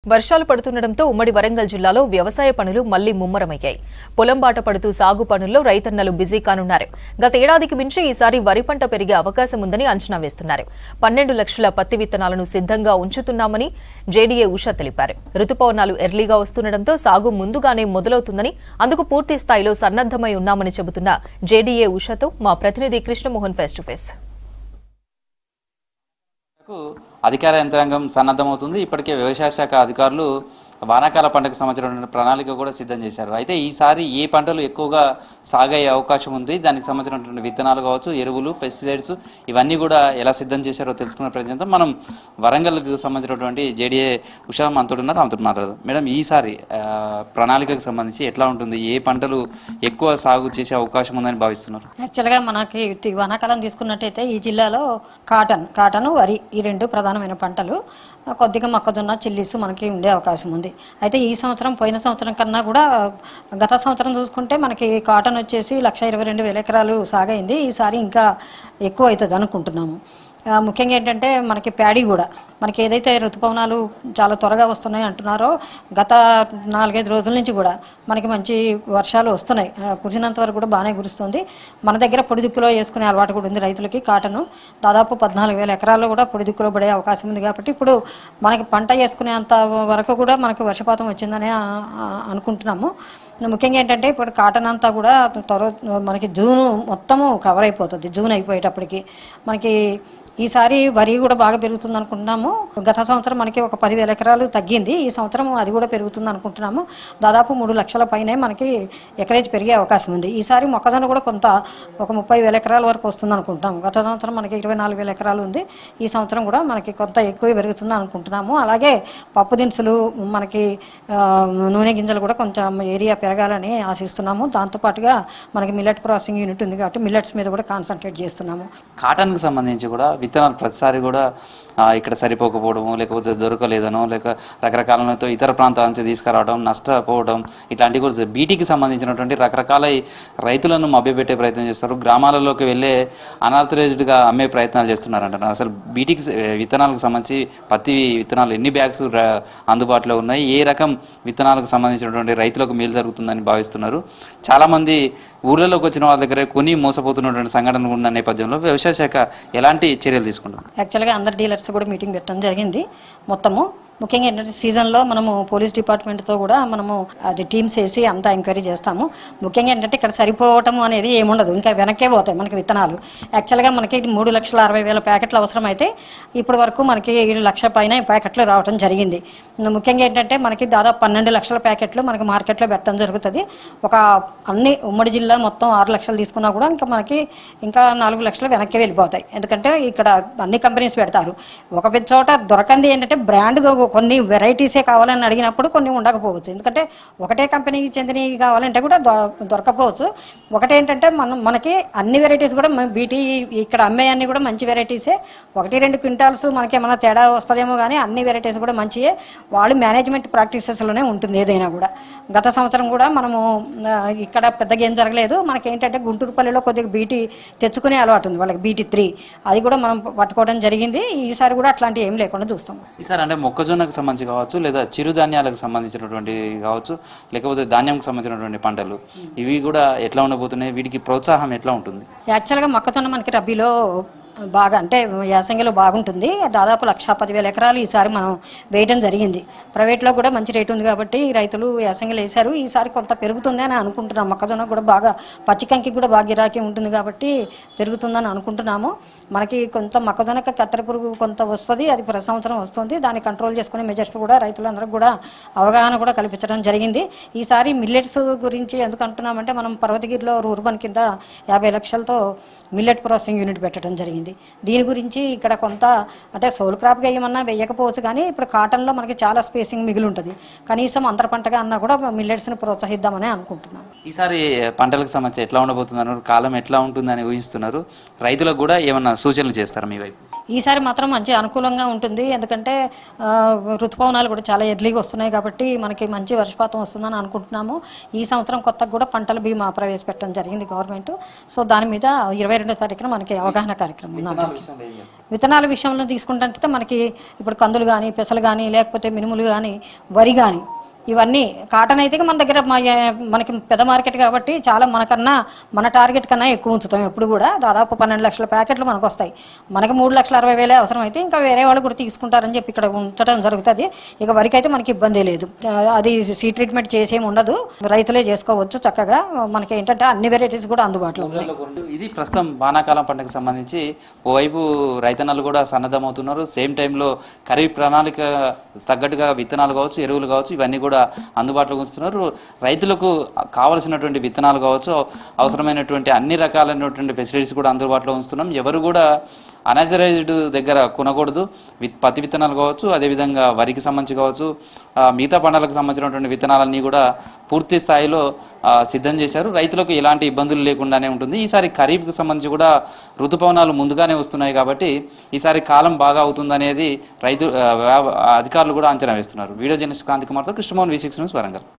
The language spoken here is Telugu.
వర్షాలు పడుతుండటంతో ఉమ్మడి వరంగల్ జిల్లాలో వ్యవసాయ పనులు మళ్లీ ముమ్మరమయ్యాయి. పొలం బాట పడుతూ సాగు పనుల్లో రైతన్నలు బిజీ కానున్నారు. గత ఏడాదికి మించి ఈసారి వరి పంట పెరిగే అవకాశం ఉందని అంచనా వేస్తున్నారు. 12 లక్షల పత్తి విత్తనాలను సిద్ధంగా ఉంచుతున్నామని జేడీఏ ఉషా తెలిపారు. రుతుపవనాలు ఎర్లీగా వస్తుండటంతో సాగు ముందుగానే మొదలవుతుందని, అందుకు పూర్తి స్థాయిలో సన్నద్దమై ఉన్నామని చెబుతున్న జేడీఏ ఉషాతో మా ప్రతినిధి కృష్ణమోహన్ ఫేస్ టు ఫేస్. అధికార యంత్రాంగం సన్నద్ధమవుతుంది. ఇప్పటికే వ్యవసాయ శాఖ అధికారులు వానాకాల పంటకు సంబంధించిన ప్రణాళిక కూడా సిద్ధం చేశారు. అయితే ఈసారి ఏ పంటలు ఎక్కువగా సాగయ్యే అవకాశం ఉంది, దానికి సంబంధించినటువంటి విత్తనాలు కావచ్చు, ఎరువులు, పెస్టిసైడ్స్ ఇవన్నీ కూడా ఎలా సిద్ధం చేశారో తెలుసుకునే ప్రయత్నం మనం వరంగల్కి సంబంధించినటువంటి జేడీఏ ఉషా మనతో ఉన్నారు. ఆమెతో మాట్లాడదాం. మేడం, ఈసారి ప్రణాళికకు సంబంధించి ఎట్లా ఉంటుంది, ఏ పంటలు ఎక్కువ సాగు చేసే అవకాశం ఉందని భావిస్తున్నారు? యాక్చువల్గా మనకి వానాకాలం తీసుకున్నట్టయితే ఈ జిల్లాలో కాటన్, వరి ఈ రెండు ప్రధానమైన పంటలు, కొద్దిగా మొక్కజొన్న, చిల్లీస్ మనకి ఉండే అవకాశం ఉంది. అయితే ఈ సంవత్సరం పోయిన సంవత్సరం కన్నా కూడా గత సంవత్సరం చూసుకుంటే మనకి కాటన్ వచ్చేసి 1,22,000 ఎకరాలు సాగైంది. ఈసారి ఇంకా ఎక్కువ అవుతుంది అనుకుంటున్నాము. ముఖ్యంగా ఏంటంటే మనకి ప్యాడీ కూడా మనకి ఏదైతే ఋతుపవనాలు చాలా త్వరగా వస్తున్నాయి అంటున్నారో, గత 4-5 రోజుల నుంచి కూడా మనకి మంచి వర్షాలు వస్తున్నాయి. కురిసినంత వరకు కూడా బాగానే కురుస్తుంది. మన దగ్గర పొడి దిక్కులో వేసుకునే అలవాటు కూడా ఉంది రైతులకి. కాటను దాదాపు 14,000 ఎకరాల్లో కూడా పొడి దిక్కులో పడే అవకాశం ఉంది. కాబట్టి ఇప్పుడు మనకి పంట వేసుకునేంత వరకు కూడా మనకి వర్షపాతం వచ్చిందని అనుకుంటున్నాము. ముఖ్యంగా ఏంటంటే ఇప్పుడు కాటన్ అంతా కూడా మనకి జూన్ మొత్తము కవర్ అయిపోతుంది. జూన్ అయిపోయేటప్పటికి మనకి ఈసారి వరి కూడా బాగా పెరుగుతుంది అనుకుంటున్నాము. గత సంవత్సరం మనకి ఒక 10,000 ఎకరాలు తగ్గింది. ఈ సంవత్సరం అది కూడా పెరుగుతుంది అనుకుంటున్నాము. దాదాపు 3 లక్షల పైనే మనకి ఎకరేజ్ పెరిగే అవకాశం ఉంది. ఈసారి మొక్కజొన్న కూడా కొంత ఒక 30,000 ఎకరాల వరకు వస్తుంది అనుకుంటున్నాము. గత సంవత్సరం మనకి 24,000 ఎకరాలు ఉంది. ఈ సంవత్సరం కూడా మనకి కొంత ఎక్కువ పెరుగుతుంది అనుకుంటున్నాము. అలాగే పప్పు దినుసులు, మనకి నూనె గింజలు కూడా కొంచెం ఏరియా పెరగాలని ఆశిస్తున్నాము. దాంతోపాటుగా మనకి మిల్లెట్ ప్రాసెసింగ్ యూనిట్ ఉంది కాబట్టి మిల్లెట్స్ మీద కూడా కాన్సన్ట్రేట్ చేస్తున్నాము. కాటన్కి సంబంధించి కూడా విత్తనాలు ప్రతిసారి కూడా ఇక్కడ సరిపోకపోవడము, లేకపోతే దొరకలేదనో, లేక రకరకాలతో ఇతర ప్రాంతాల నుంచి తీసుకురావడం, నష్టపోవడం ఇట్లాంటివి కూడా. బీటీకి సంబంధించినటువంటి రకరకాల రైతులను మభ్యపెట్టే ప్రయత్నం చేస్తారు. గ్రామాలలోకి వెళ్ళే అనాథరైజ్డ్గా అమ్మే ప్రయత్నాలు చేస్తున్నారంట. అసలు బీటీకి విత్తనాలకు సంబంధించి పత్తి విత్తనాలు ఎన్ని బ్యాగ్స్ అందుబాటులో ఉన్నాయి, ఏ రకం విత్తనాలకు సంబంధించినటువంటి రైతులకు మేలు జరుగుతుందని భావిస్తున్నారు? చాలామంది ఊర్లలోకి వచ్చిన వాళ్ళ దగ్గర కొని మోసపోతున్నటువంటి సంఘటనలు ఉన్న నేపథ్యంలో వ్యవసాయ శాఖ ఎలాంటి చర్యలు తీసుకుంటాం? యాక్చువల్గా అందరు డీలర్స్ కూడా మీటింగ్ పెట్టడం జరిగింది. మొత్తము ముఖ్యంగా ఏంటంటే సీజన్లో మనము పోలీస్ డిపార్ట్మెంట్తో కూడా మనము అది టీమ్స్ వేసి అంతా ఎంక్వైరీ చేస్తాము. ముఖ్యంగా ఏంటంటే ఇక్కడ సరిపోవటం అనేది ఏముండదు, ఇంకా వెనక్కే పోతాయి మనకి విత్తనాలు. యాక్చువల్గా మనకి 3,60,000 ప్యాకెట్లు అవసరం అయితే ఇప్పటి వరకు మనకి 1 లక్ష పైన ప్యాకెట్లు రావడం జరిగింది. ముఖ్యంగా ఏంటంటే మనకి దాదాపు 12 లక్షల ప్యాకెట్లు మనకి మార్కెట్లో పెట్టడం జరుగుతుంది. ఒక అన్ని ఉమ్మడి జిల్లా మొత్తం 6 లక్షలు తీసుకున్నా కూడా మనకి ఇంకా 4 లక్షలు వెనక్కి వెళ్ళిపోతాయి. ఎందుకంటే ఇక్కడ అన్ని కంపెనీస్ పెడతారు. ఒక చోట దొరకంది ఏంటంటే బ్రాండ్ కొన్ని వెరైటీసే కావాలని అడిగినప్పుడు కొన్ని ఉండకపోవచ్చు. ఎందుకంటే ఒకటే కంపెనీకి చెందినవి కావాలంటే కూడా దొరకపోవచ్చు. ఒకటేంటంటే మనకి అన్ని వెరైటీస్ కూడా బీటీ ఇక్కడ అమ్మే అన్ని కూడా మంచి వెరైటీసే. 1-2 క్వింటాల్స్ మనకి ఏమైనా తేడా వస్తుందేమో కానీ అన్ని వెరైటీస్ కూడా మంచియే. వాళ్ళు మేనేజ్మెంట్ ప్రాక్టీసెస్లోనే ఉంటుంది ఏదైనా కూడా. గత సంవత్సరం కూడా మనము ఇక్కడ పెద్దగా ఏం జరగలేదు. మనకేంటంటే గుంటూరుపల్లిలో కొద్దిగా బీటీ తెచ్చుకునే అలవాటు ఉంది వాళ్ళకి, BT3 అది కూడా మనం పట్టుకోవడం జరిగింది. ఈసారి కూడా అట్లాంటివి ఏం లేకుండా చూస్తాం. ఈసారి అంటే మొక్కజొన్నకు సంబంధించి కావచ్చు, లేదా చిరుధాన్యాలకు సంబంధించినటువంటి కావచ్చు, లేకపోతే ధాన్యంకు సంబంధించినటువంటి పంటలు ఇవి కూడా ఎట్లా ఉండబోతున్నాయి? వీటికి ప్రోత్సాహం ఎట్లా ఉంటుంది? యాక్చువల్గా మొక్కజొన్న మనకి రబీలో బాగా అంటే యాసంగిలో బాగుంటుంది. దాదాపు 1,10,000 ఎకరాలు ఈసారి మనం వేయడం జరిగింది. ప్రైవేట్లో కూడా మంచి రేటు ఉంది కాబట్టి రైతులు యాసంగిలో వేశారు. ఈసారి కొంత పెరుగుతుంది అని అనుకుంటున్నాం. మొక్కజొన్న కూడా బాగా పచ్చికంకి కూడా బాగా గిరాకీ ఉంటుంది కాబట్టి పెరుగుతుందని అనుకుంటున్నాము. మనకి కొంత మొక్కజొన్నకి కత్తెర పురుగు కొంత వస్తుంది, అది ప్రతి సంవత్సరం వస్తుంది. దాన్ని కంట్రోల్ చేసుకునే మెజర్స్ కూడా రైతులందరికీ కూడా అవగాహన కూడా కల్పించడం జరిగింది. ఈసారి మిల్లెట్స్ గురించి ఎందుకు అంటున్నామంటే మనం పర్వతగిరిలో రూర్బన్ కింద 50 లక్షలతో మిల్లెట్ ప్రాసెసింగ్ యూనిట్ పెట్టడం జరిగింది. దీని గురించి ఇక్కడ కొంత అంటే సోల్ క్రాప్గా ఏమన్నా వేయకపోవచ్చు కానీ ఇప్పుడు కాటన్లో మనకి చాలా స్పేసింగ్ మిగిలి ఉంటుంది. కనీసం అంతర పంటగా అన్నా కూడా మిల్లెట్స్ని ప్రోత్సహిద్దామని అనుకుంటున్నాను. ఈసారి పంటలకు సంబంధించి ఎట్లా ఉండబోతున్నారు, కాలం ఎట్లా ఉంటుందని ఊహిస్తున్నారు? రైతులకు కూడా ఏమన్నా సూచనలు చేస్తారా మీ వైపు? ఈసారి మాత్రం మంచి అనుకూలంగా ఉంటుంది. ఎందుకంటే ఋతుపవనాలు కూడా చాలా ఎర్లీగా వస్తున్నాయి కాబట్టి మనకి మంచి వర్షపాతం వస్తుందని అనుకుంటున్నాము. ఈ సంవత్సరం కొత్తగా కూడా పంటల బీమా ప్రవేశపెట్టడం జరిగింది గవర్నమెంట్. సో దాని మీద 22వ తారీఖున మనకి అవగాహన కార్యక్రమం ఉంది అందరికీ. విత్తనాల విషయంలో తీసుకుంటే మనకి ఇప్పుడు కందులు కానీ, పెసలు కానీ, లేకపోతే మినుములు కానీ, వరి కానీ, ఇవన్నీ కాటన్ అయితే మన దగ్గర మనకి పెద్ద మార్కెట్ కాబట్టి చాలా మన టార్గెట్ కన్నా ఎక్కువ ఉంచుతాం. ఎప్పుడు కూడా దాదాపు 12 లక్షల ప్యాకెట్లు మనకు వస్తాయి. మనకి 3,60,000 అవసరం అయితే ఇంకా వేరే వాళ్ళు కూడా తీసుకుంటారని చెప్పి ఇక్కడ ఉంచడం జరుగుతుంది. ఇక వరకు అయితే మనకి ఇబ్బంది లేదు. అది సీ ట్రీట్మెంట్ చేసేమి ఉండదు, రైతులే చేసుకోవచ్చు చక్కగా. మనకి ఏంటంటే అన్ని వెరైటీస్ కూడా అందుబాటులో ఉన్నాయి. ఇది ప్రస్తుతం వానాకాలం పంటకు సంబంధించి ఓవైపు రైతన్నలు కూడా సన్నద్ధమవుతున్నారు. సేమ్ టైంలో ఖరీఫ్ ప్రణాళిక తగ్గట్టుగా విత్తనాలు కావచ్చు, ఎరువులు కావచ్చు, ఇవన్నీ కూడా అందుబాటులోకి ఉంచుతున్నారు. రైతులకు కావలసినటువంటి విత్తనాలు కావచ్చు, అవసరమైనటువంటి అన్ని రకాలైనటువంటి ఫెసిలిటీస్ కూడా అందుబాటులో ఉంచుతున్నాం. ఎవరు కూడా అనాథరైజ్డ్ దగ్గర కొనకూడదు. పత్తి విత్తనాలు కావచ్చు, అదేవిధంగా వరికి సంబంధించి కావచ్చు, మిగతా పంటలకు సంబంధించినటువంటి విత్తనాలన్నీ కూడా పూర్తి స్థాయిలో సిద్ధం చేశారు. రైతులకు ఎలాంటి ఇబ్బందులు లేకుండానే ఉంటుంది. ఈసారి ఖరీఫ్కు సంబంధించి కూడా ఋతుపవనాలు ముందుగానే వస్తున్నాయి కాబట్టి ఈసారి కాలం బాగా అవుతుందనేది అధికారులు కూడా అంచనా వేస్తున్నారు. వీడియో జర్నలిస్ట్ క్రాంతి కుమార్తో కృష్ణమోహన్, V6 న్యూస్, వరంగల్.